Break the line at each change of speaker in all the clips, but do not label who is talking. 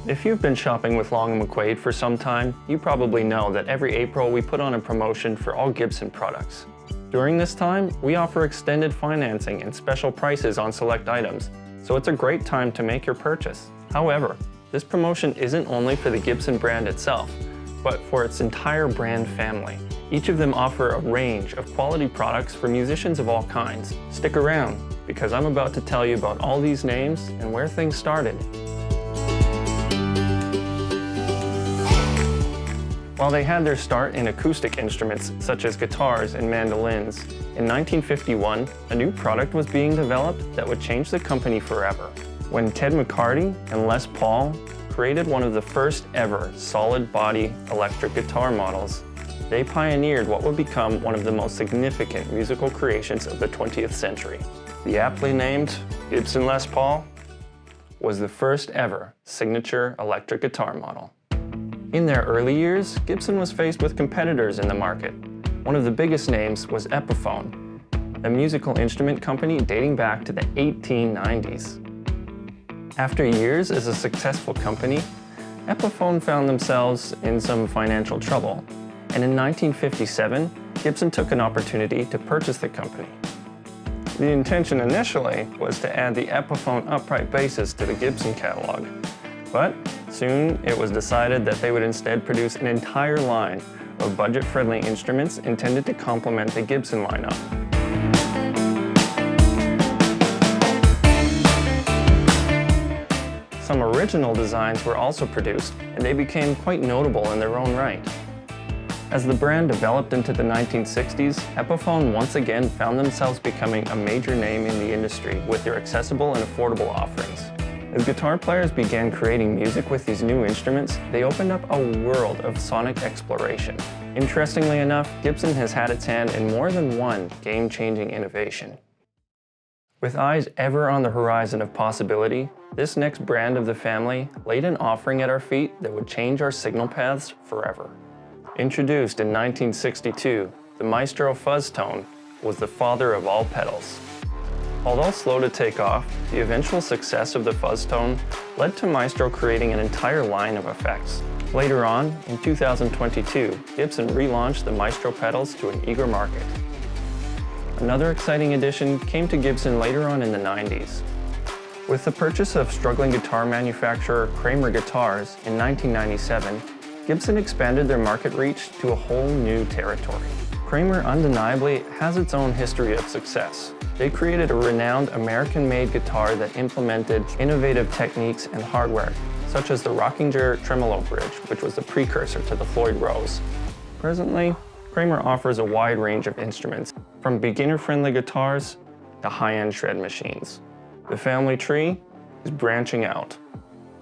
If you've been shopping with Long & McQuade for some time, you probably know that every April we put on a promotion for all Gibson products. During this time, we offer extended financing and special prices on select items, so it's a great time to make your purchase. However, this promotion isn't only for the Gibson brand itself, but for its entire brand family. Each of them offer a range of quality products for musicians of all kinds. Stick around, because I'm about to tell you about all these names and where things started. While they had their start in acoustic instruments such as guitars and mandolins, in 1951, a new product was being developed that would change the company forever. When Ted McCarty and Les Paul created one of the first ever solid body electric guitar models, they pioneered what would become one of the most significant musical creations of the 20th century. The aptly named Gibson Les Paul was the first ever signature electric guitar model. In their early years, Gibson was faced with competitors in the market. One of the biggest names was Epiphone, a musical instrument company dating back to the 1890s. After years as a successful company, Epiphone found themselves in some financial trouble, and in 1957, Gibson took an opportunity to purchase the company. The intention initially was to add the Epiphone upright basses to the Gibson catalog, but soon it was decided that they would instead produce an entire line of budget-friendly instruments intended to complement the Gibson lineup. Some original designs were also produced, and they became quite notable in their own right. As the brand developed into the 1960s, Epiphone once again found themselves becoming a major name in the industry with their accessible and affordable offerings. As guitar players began creating music with these new instruments, they opened up a world of sonic exploration. Interestingly enough, Gibson has had its hand in more than one game-changing innovation. With eyes ever on the horizon of possibility, this next brand of the family laid an offering at our feet that would change our signal paths forever. Introduced in 1962, the Maestro Fuzz Tone was the father of all pedals. Although slow to take off, the eventual success of the Fuzz Tone led to Maestro creating an entire line of effects. Later on, in 2022, Gibson relaunched the Maestro pedals to an eager market. Another exciting addition came to Gibson later on in the 90s. With the purchase of struggling guitar manufacturer Kramer Guitars in 1997, Gibson expanded their market reach to a whole new territory. Kramer undeniably has its own history of success. They created a renowned American-made guitar that implemented innovative techniques and hardware, such as the Rockinger Tremolo Bridge, which was the precursor to the Floyd Rose. Presently, Kramer offers a wide range of instruments, from beginner-friendly guitars to high-end shred machines. The family tree is branching out.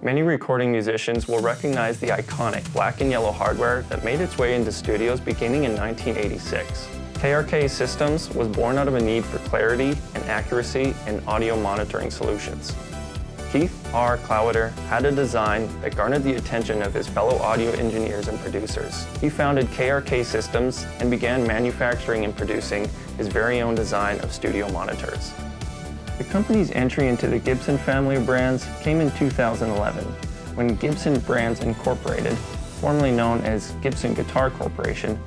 Many recording musicians will recognize the iconic black and yellow hardware that made its way into studios beginning in 1986. KRK Systems was born out of a need for clarity and accuracy in audio monitoring solutions. Keith R. Clowder had a design that garnered the attention of his fellow audio engineers and producers. He founded KRK Systems and began manufacturing and producing his very own design of studio monitors. The company's entry into the Gibson family of brands came in 2011, when Gibson Brands Incorporated, formerly known as Gibson Guitar Corporation,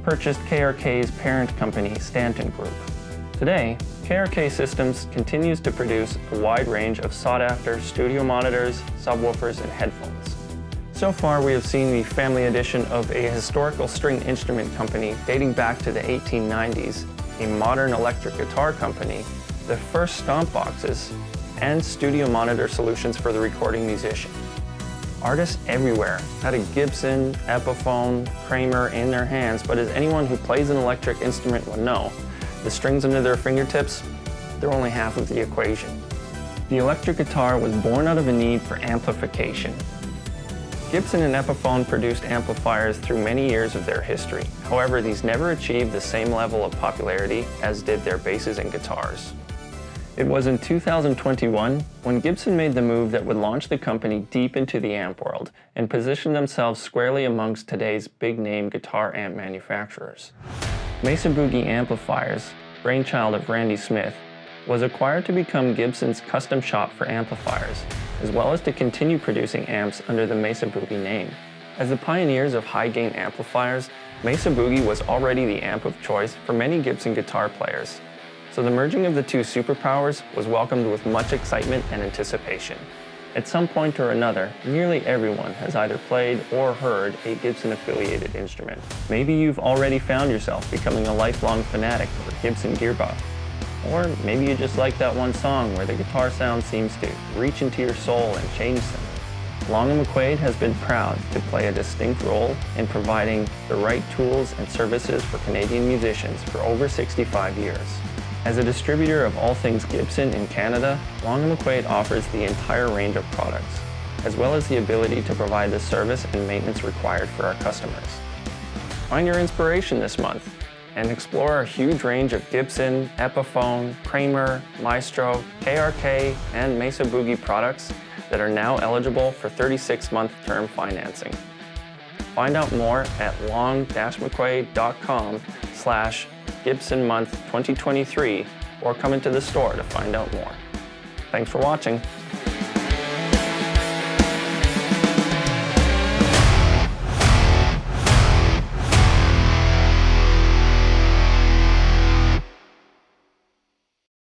purchased KRK's parent company, Stanton Group. Today, KRK Systems continues to produce a wide range of sought-after studio monitors, subwoofers, and headphones. So far, we have seen the family edition of a historical string instrument company dating back to the 1890s, a modern electric guitar company, the first stomp boxes, and studio monitor solutions for the recording musician. Artists everywhere had a Gibson, Epiphone, Kramer in their hands, but as anyone who plays an electric instrument will know, the strings under their fingertips, they're only half of the equation. The electric guitar was born out of a need for amplification. Gibson and Epiphone produced amplifiers through many years of their history. However, these never achieved the same level of popularity as did their basses and guitars. It was in 2021 when Gibson made the move that would launch the company deep into the amp world and position themselves squarely amongst today's big-name guitar amp manufacturers. Mesa Boogie amplifiers, brainchild of Randy Smith, was acquired to become Gibson's custom shop for amplifiers, as well as to continue producing amps under the Mesa Boogie name. As the pioneers of high-gain amplifiers, Mesa Boogie was already the amp of choice for many Gibson guitar players, so the merging of the two superpowers was welcomed with much excitement and anticipation. At some point or another, nearly everyone has either played or heard a Gibson-affiliated instrument. Maybe you've already found yourself becoming a lifelong fanatic for Gibson gearbox. Or maybe you just like that one song where the guitar sound seems to reach into your soul and change things. Long & McQuade has been proud to play a distinct role in providing the right tools and services for Canadian musicians for over 65 years. As a distributor of all things Gibson in Canada, Long & McQuade offers the entire range of products, as well as the ability to provide the service and maintenance required for our customers. Find your inspiration this month and explore our huge range of Gibson, Epiphone, Kramer, Maestro, KRK, and Mesa Boogie products that are now eligible for 36-month term financing. Find out more at long-mcquade.com/Gibson Month 2023 or come into the store to find out more. Thanks for watching.